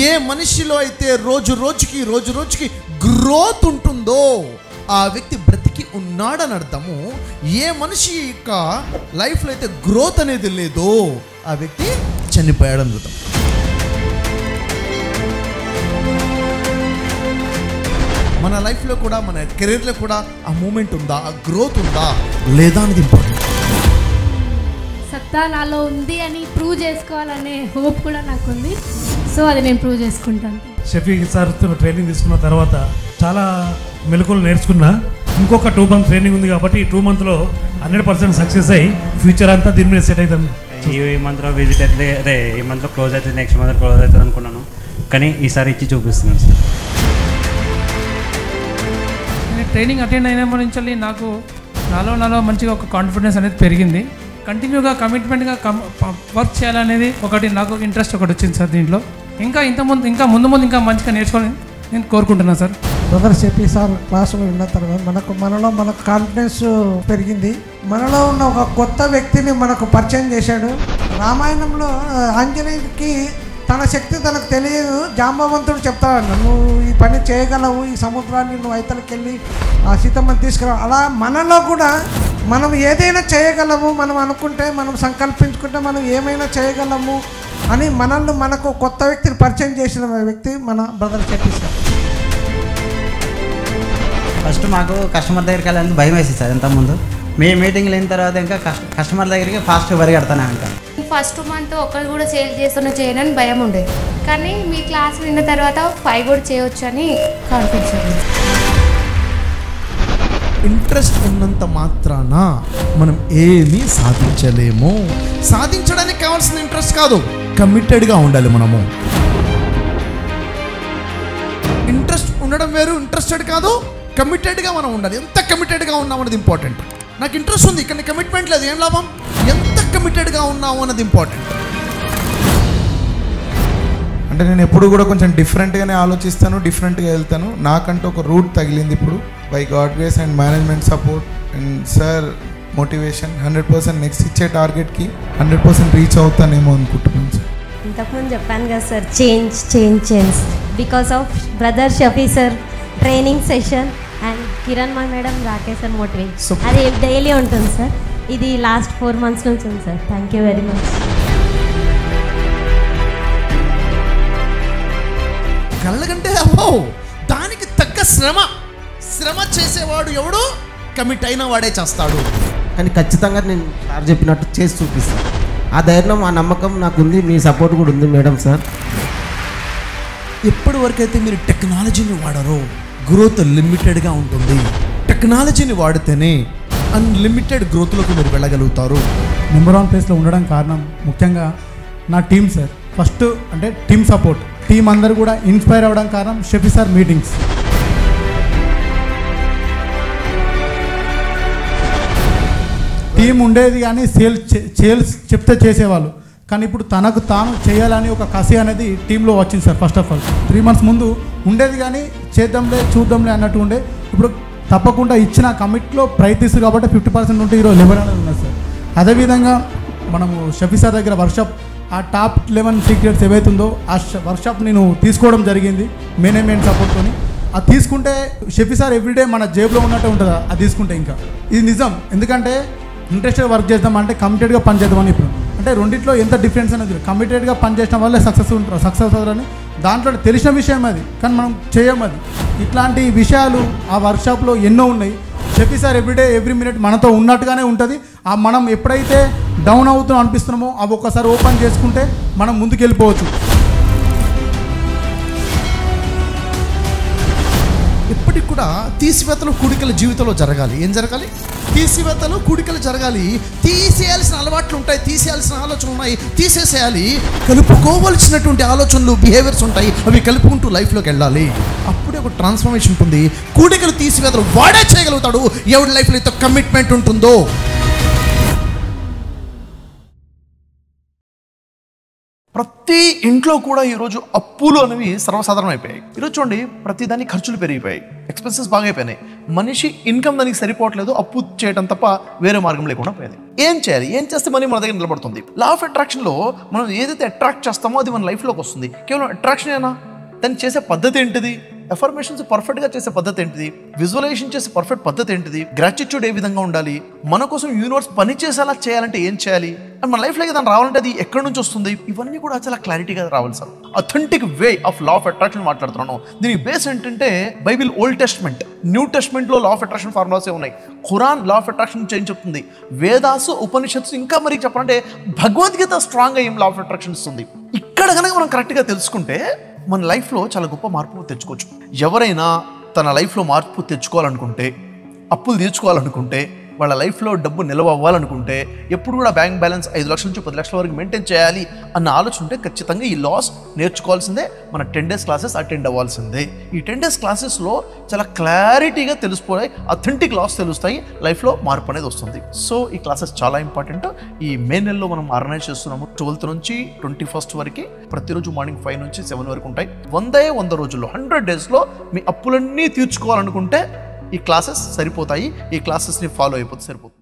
ఏ మనిషిలో అయితే రోజు రోజుకి గ్రోత్ ఉంటుందో ఆ వ్యక్తి బ్రతికి ఉన్నాడని అర్థము. ఏ మనిషి యొక్క లైఫ్లో అయితే గ్రోత్ అనేది లేదో ఆ వ్యక్తి చనిపోయాడని అర్థం. మన లైఫ్లో కూడా మన కెరీర్లో కూడా ఆ మూమెంట్ ఉందా, ఆ గ్రోత్ ఉందా లేదా అనేది ఇంపార్టెంట్. సత్తా నాలో ఉంది అని ప్రూవ్ చేసుకోవాలనే హోప్ కూడా నాకు ఉంది. సో అది నేను ప్రూవ్ చేసుకుంటాను. షఫీ సార్తో ట్రైనింగ్ తీసుకున్న తర్వాత చాలా మెలకువలు నేర్చుకున్నా. ఇంకొక 2 months ట్రైనింగ్ ఉంది కాబట్టి ఈ 2 monthsలో 100% సక్సెస్ అయ్యి ఫ్యూచర్ అంతా దీని మీద సెట్ అవుతాను. ఈ మంత్లో విజిట్ అయితే అదే ఈ మంత్లో క్లోజ్ అవుతుంది, నెక్స్ట్ మంత్ క్లోజ్ అవుతుంది అనుకున్నాను, కానీ ఈసారి ఇచ్చి చూపిస్తున్నాను సార్. నేను ట్రైనింగ్ అటెండ్ అయినప్పటి నుంచి నాకు నాలో మంచిగా ఒక కాన్ఫిడెన్స్ అనేది పెరిగింది. కంటిన్యూగా కమిట్మెంట్గా వర్క్ చేయాలనేది ఒకటి నాకు ఇంట్రెస్ట్ ఒకటి వచ్చింది సార్. దీంట్లో ఇంకా ముందు ఇంకా మంచిగా నేర్చుకోవాలని నేను కోరుకుంటున్నాను సార్. బ్రదర్ షఫీ సార్ క్లాసులో విన్న తర్వాత మనకు కాన్ఫిడెన్స్ పెరిగింది. మనలో ఉన్న ఒక కొత్త వ్యక్తిని మనకు పరిచయం చేశాడు. రామాయణంలో ఆంజనేయుడికి తన శక్తి తనకు తెలియదు, జాంబవంతుడు చెప్తాడు నువ్వు ఈ పని చేయగలవు, ఈ సముద్రాన్ని నువ్వు అవతలకి వెళ్ళి ఆ సీతమ్మని తీసుకురావు. అలా మనలో కూడా మనం ఏదైనా చేయగలము, మనం అనుకుంటే, మనం సంకల్పించుకుంటే మనం ఏమైనా చేయగలము అని మనకు కొత్త వ్యక్తిని పరిచయం చేసిన వ్యక్తి మన బ్రదర్ షఫీ సార్. ఫస్ట్ మాకు కస్టమర్ దగ్గరికి వెళ్ళాలని భయం వేసింది సార్. ఇంతకుముందు మీ మీటింగ్లు అయిన తర్వాత ఇంకా కస్టమర్ దగ్గరికి ఫాస్ట్ పరిగెడతాను. ఇంకా ఫస్ట్ మంత్ ఒక్కరు కూడా సేల్ చేయనని భయం ఉండేది, కానీ మీ క్లాస్ విన్న తర్వాత 5 కూడా చేయవచ్చు అని కాన్ఫిడెన్స్ ఉంది. ఇంట్రెస్ట్ ఉన్నంత మాత్రాన మనం ఏమీ సాధించలేము. సాధించడానికి కావాల్సిన ఇంట్రెస్ట్ కాదు, కమిటెడ్గా ఉండాలి. మనము ఇంట్రెస్ట్ ఉండడం వేరు, ఇంట్రెస్టెడ్ కాదు, కమిటెడ్గా మనం ఉండాలి. ఎంత కమిటెడ్గా ఉన్నాం అన్నది ఇంపార్టెంట్. నాకు ఇంట్రెస్ట్ ఉంది కానీ కమిట్మెంట్ లేదు, ఏం లాభం? ఎంత కమిటెడ్గా ఉన్నాము అన్నది ఇంపార్టెంట్. అంటే నేను ఎప్పుడు కూడా కొంచెం డిఫరెంట్గానే ఆలోచిస్తాను, డిఫరెంట్గా వెళ్తాను. నాకంటూ ఒక రూట్ తగిలింది ఇప్పుడు. By God grace and management support and sir motivation 100% next ఇచ్చే టార్గెట్కి 100% రీచ్ అవుతానేమో అనుకుంటున్నాను సార్. ఇంతకుముందు చెప్పాను కదా sir, change because of brother Shafi sir training session and Kiran madam, Rakesh sir motivation. అది డైలీ ఉంటుంది సార్. ఇది లాస్ట్ 4 months నుంచి ఉంది sir. Thank you very much. కళ్ళగంటే దానికి తగ్గ శ్రమ చేసేవాడు ఎవడు కమిట్ అయిన వాడే చేస్తాడు. కానీ ఖచ్చితంగా నేను సార్ చెప్పినట్టు చేసి చూపిస్తాను. ఆ ధైర్యం, ఆ నమ్మకం నాకు ఉంది. మీ సపోర్ట్ కూడా ఉంది మేడం సార్. ఎప్పటి వరకైతే మీరు టెక్నాలజీని వాడరో గ్రోత్ లిమిటెడ్గా ఉంటుంది. టెక్నాలజీని వాడితేనే అన్లిమిటెడ్ గ్రోత్లోకి మీరు వెళ్ళగలుగుతారు. నెంబర్ 1 ప్లేస్లో ఉండడం కారణం ముఖ్యంగా నా టీం సార్. ఫస్ట్ అంటే టీమ్ సపోర్ట్, టీం అందరూ కూడా ఇన్స్పైర్ అవ్వడం కారణం షఫీ సార్ మీటింగ్స్. టీం ఉండేది కానీ సేల్స్ చెప్తే చేసేవాళ్ళు, కానీ ఇప్పుడు తనకు తాను చేయాలని ఒక కసి అనేది టీంలో వచ్చింది sir. First of all 3 months ముందు ఉండేది కానీ చూద్దాంలే అన్నట్టు ఉండే. ఇప్పుడు తప్పకుండా ఇచ్చిన కమిట్లో ప్రయత్నిస్తారు కాబట్టి 50% ఉంటే ఈరోజు 11 అనేది ఉన్నది సార్. అదేవిధంగా మనము షఫీ సార్ దగ్గర వర్క్షాప్, ఆ టాప్ 11 సీక్రెట్స్ ఏవైతుందో ఆ వర్క్షాప్ నేను తీసుకోవడం జరిగింది మేనేజ్మెంట్ సపోర్ట్తో. అది తీసుకుంటే షఫీ సార్ ఎవ్రీడే మన జేబులో ఉన్నట్టే ఉంటుంది. అది తీసుకుంటే ఇంకా ఇది నిజం. ఎందుకంటే ఇంట్రెస్ట్గా వర్క్ చేద్దామంటే కమిటెడ్గా పని చేద్దామని. ఇప్పుడు అంటే రెండిట్లో ఎంత డిఫరెన్స్ అనేది, కమిటెడ్గా పని చేసిన వల్లే సక్సెస్ అవుతారని దాంట్లో తెలిసిన విషయం అది, కానీ మనం చేయం అది. ఇట్లాంటి విషయాలు ఆ వర్క్షాప్లో ఎన్నో ఉన్నాయి. షఫీ సార్ ఎవ్రీ మినిట్ మనతో ఉన్నట్టుగానే ఉంటుంది. ఆ మనం ఎప్పుడైతే డౌన్ అవుతాం అనిపిస్తున్నామో అవి ఒకసారి ఓపెన్ చేసుకుంటే మనం ముందుకు వెళ్ళిపోవచ్చు. ఇప్పటికి కూడా తీసివేతలు కూడికల జీవితంలో జరగాలి. ఏం జరగాలి? తీసివేతలు కూడికలు జరగాలి. తీసేయాల్సిన అలవాట్లు ఉంటాయి, తీసేయాల్సిన ఆలోచనలు ఉన్నాయి, తీసేసేయాలి. కలుపుకోవలసినటువంటి ఆలోచనలు, బిహేవియర్స్ ఉంటాయి, అవి కలుపుకుంటూ లైఫ్లోకి వెళ్ళాలి. అప్పుడే ఒక ట్రాన్స్ఫర్మేషన్ ఉంటుంది. కూడికలు తీసివేతలు వాడే చేయగలుగుతాడు ఎవరి లైఫ్లో అయితే కమిట్మెంట్ ఉంటుందో. ప్రతి ఇంట్లో కూడా ఈరోజు అప్పులు అనేవి సర్వసాధారణం అయిపోయాయి. ఈరోజు చూడండి, ప్రతి దానికి ఖర్చులు పెరిగిపోయాయి, ఎక్స్పెన్సెస్ బాగా అయిపోయినాయి. మనిషి ఇన్కమ్ దానికి సరిపోవట్లేదు, అప్పు చేయడం తప్ప వేరే మార్గం లేకుండా పోయింది. ఏం చేయాలి? ఏం చేస్తే మనీ మన దగ్గర నిలబడుతుంది? లా ఆఫ్ అట్రాక్షన్లో మనం ఏదైతే అట్రాక్ట్ చేస్తామో అది మన లైఫ్లోకి వస్తుంది. కేవలం అట్రాక్షన్ ఏనా? దాన్ని చేసే పద్ధతి ఏంటిది? ఎఫర్మేషన్స్ పర్ఫెక్ట్గా చేసే పద్ధతి ఏంటిది? విజువలైజేషన్ చేసే పర్ఫెక్ట్ పద్ధతి ఏంటిది? గ్రాటిట్యూడ్ ఏ విధంగా ఉండాలి? మన కోసం యూనివర్స్ పని చేసేలా చేయాలంటే ఏం చేయాలి? అండ్ మన లైఫ్లోకి దాన్ని రావాలంటే అది ఎక్కడి నుంచి వస్తుంది? ఇవన్నీ కూడా చాలా క్లారిటీగా రావాలి sir. Authentic way of law of attraction మాట్లాడుతున్నాను. దీనికి బేస్ ఏంటంటే బైబిల్, ఓల్డ్ టెస్ట్మెంట్, న్యూ టెస్ట్మెంట్లో లా ఆఫ్ అట్రాక్షన్ ఫార్ములాసే ఉన్నాయి. Quran law of attraction change చెప్తుంది. వేదాసు, ఉపనిషత్తు, ఇంకా మరి చెప్పాలంటే భగవద్గీత స్ట్రాంగ్గా ఏం లా ఆఫ్ అట్రాక్షన్ ఇస్తుంది. ఇక్కడ కనుక మనం కరెక్ట్గా తెలుసుకుంటే మన లైఫ్లో చాలా గొప్ప మార్పు తెచ్చుకోవచ్చు. ఎవరైనా తన లైఫ్లో మార్పు తెచ్చుకోవాలనుకుంటే, అప్పులు తీర్చుకోవాలనుకుంటే, వాళ్ళ లైఫ్లో డబ్బు నిల్వ అవ్వాలనుకుంటే, ఎప్పుడు కూడా బ్యాంక్ బ్యాలెన్స్ 5 లక్షల నుంచి 10 లక్షల వరకు మెయింటైన్ చేయాలి అన్న ఆలోచన ఉంటే ఖచ్చితంగా ఈ లాస్ నేర్చుకోవాల్సిందే. మన 10 days క్లాసెస్ అటెండ్ అవ్వాల్సిందే. ఈ 10 days క్లాసెస్లో చాలా క్లారిటీగా తెలిసిపోయి అథెంటిక్ లాస్ తెలుస్తాయి, లైఫ్లో మార్పు అనేది వస్తుంది. సో ఈ క్లాసెస్ చాలా ఇంపార్టెంట్. ఈ మే నెలలో మనం ఆర్గనైజ్ చేస్తున్నాము. 12th నుంచి 21st వరకు ప్రతిరోజు మార్నింగ్ 5 నుంచి 7 వరకు ఉంటాయి. 100 రోజుల్లో 100 daysలో మీ అప్పులన్నీ తీర్చుకోవాలనుకుంటే ఈ క్లాసెస్ సరిపోతాయి. ఈ క్లాసెస్ని ఫాలో అయిపోతే సరిపోతుంది.